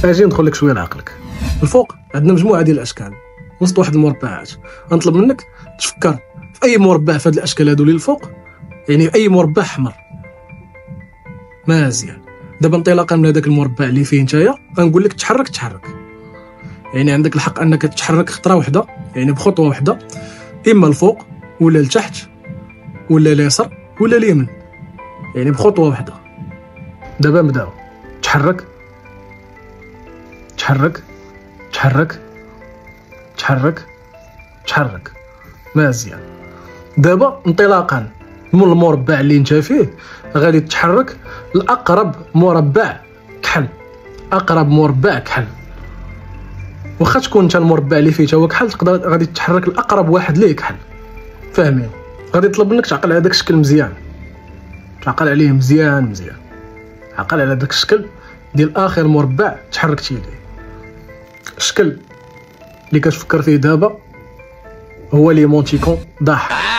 اجي ندخل لك شويه لعقلك. الفوق عندنا مجموعه ديال الاشكال وسط واحد المربعات. غنطلب منك تفكر في اي مربع في هاد الاشكال هادو اللي الفوق، يعني اي مربع احمر. مزيان. دابا انطلاقا من هذاك المربع اللي فيه نتايا غنقول لك تحرك، يعني عندك الحق انك تتحرك خطره واحده، يعني بخطوه واحده، اما الفوق ولا لتحت ولا اليسار ولا اليمين، يعني بخطوه واحده. دابا نبداو. تحرك تحرك تحرك تحرك تحرك. مزيان. دابا انطلاقا من المربع اللي انت فيه غادي تتحرك لاقرب مربع كحل. اقرب مربع كحل، واخا تكون انت المربع اللي فيه هو كحل، تقدر غادي تتحرك لاقرب واحد ليه كحل. فاهمين؟ غادي يطلب منك تعقل على داك الشكل مزيان، تعقل عليه مزيان. عقل على داك الشكل ديال اخر مربع تحركتي ليه. الشكل اللي كتفكر فيه دابا هو لي مونتيكون ضاح.